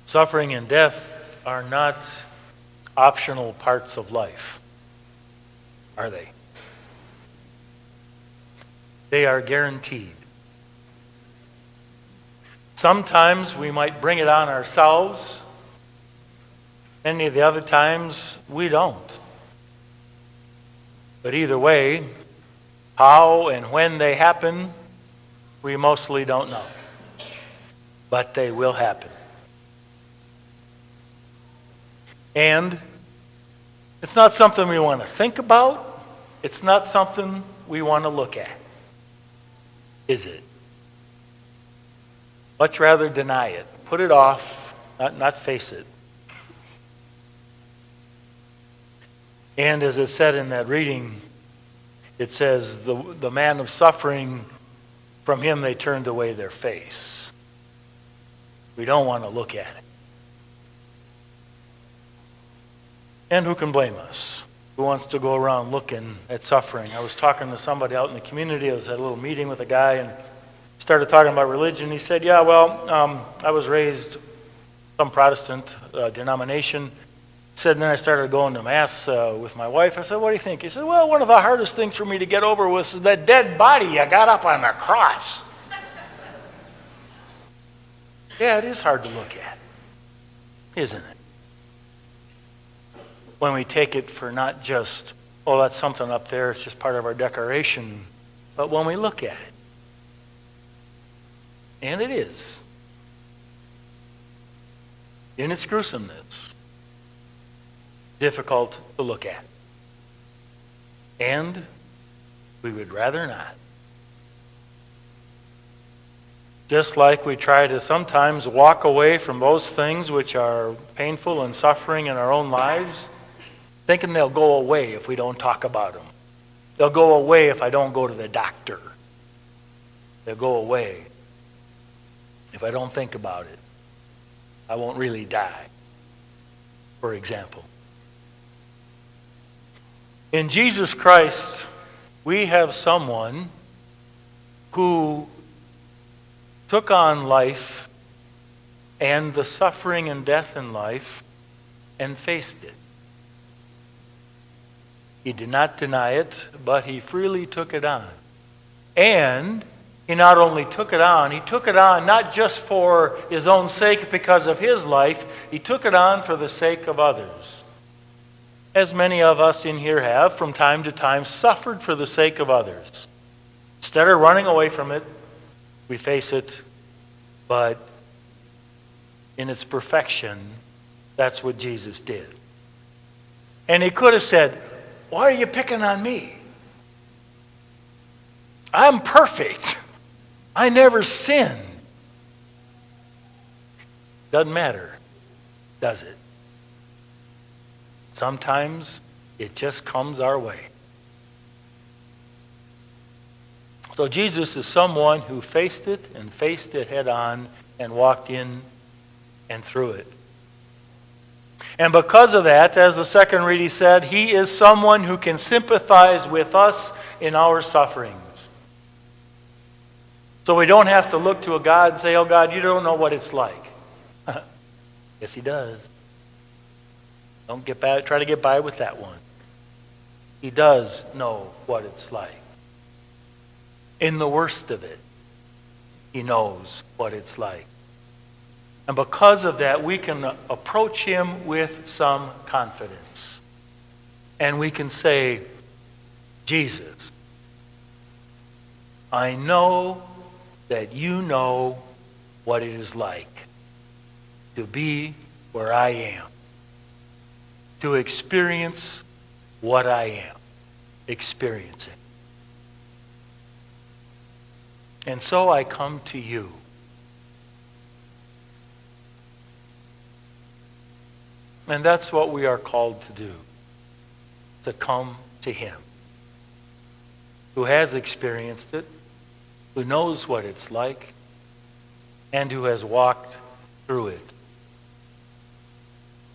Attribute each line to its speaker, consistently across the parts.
Speaker 1: Suffering and death are not optional parts of life, are they? They are guaranteed. Sometimes we might bring it on ourselves. Many of the other times we don't. But either way, how and when they happen, we mostly don't know. But they will happen. And it's not something we want to think about. It's not something we want to look at. Is it? Much rather deny it. Put it off, not face it. And as it said in that reading, it says, the man of suffering, from him they turned away their face. We don't want to look at it. And who can blame us? Who wants to go around looking at suffering? I was talking to somebody out in the community. I was at a little meeting with a guy and started talking about religion. He said, yeah, well, I was raised some Protestant denomination. He said, and then I started going to Mass with my wife. I said, what do you think? He said, well, one of the hardest things for me to get over was that dead body you got up on the cross. Yeah, it is hard to look at, isn't it? When we take it for not just, oh, that's something up there, it's just part of our decoration, but when we look at it, and it is, in its gruesomeness, difficult to look at. And we would rather not. Just like we try to sometimes walk away from those things which are painful and suffering in our own lives, thinking they'll go away if we don't talk about them. They'll go away if I don't go to the doctor. They'll go away if I don't think about it. I won't really die, for example. In Jesus Christ, we have someone who took on life and the suffering and death in life and faced it. He did not deny it, but he freely took it on. And he not only took it on not just for his own sake because of his life, he took it on for the sake of others. As many of us in here have, from time to time, suffered for the sake of others. Instead of running away from it, we face it, but in its perfection, that's what Jesus did. And he could have said, why are you picking on me? I'm perfect. I never sinned. Doesn't matter, does it? Sometimes it just comes our way. So Jesus is someone who faced it and faced it head on and walked in and through it. And because of that, as the second reading said, he is someone who can sympathize with us in our sufferings. So we don't have to look to a God and say, oh God, you don't know what it's like. Yes, he does. Don't try to get by with that one. He does know what it's like. In the worst of it, he knows what it's like. And because of that, we can approach him with some confidence. And we can say, Jesus, I know that you know what it is like to be where I am, to experience what I am experiencing. And so I come to you. And that's what we are called to do, to come to him, who has experienced it, who knows what it's like, and who has walked through it.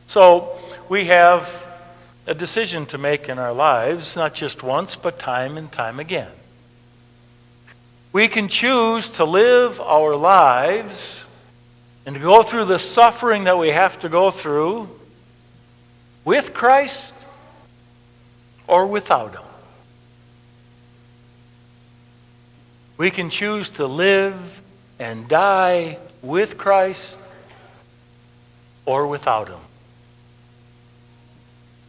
Speaker 1: So we have a decision to make in our lives, not just once, but time and time again. We can choose to live our lives and to go through the suffering that we have to go through with Christ or without Him. We can choose to live and die with Christ or without Him.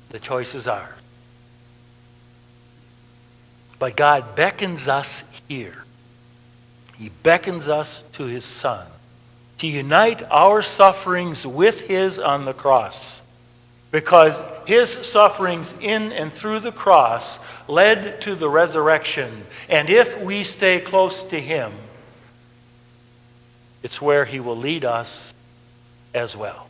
Speaker 1: The choice is ours. But God beckons us here. He beckons us to His Son to unite our sufferings with His on the cross, because His sufferings in and through the cross led to the resurrection. And if we stay close to Him, it's where He will lead us as well.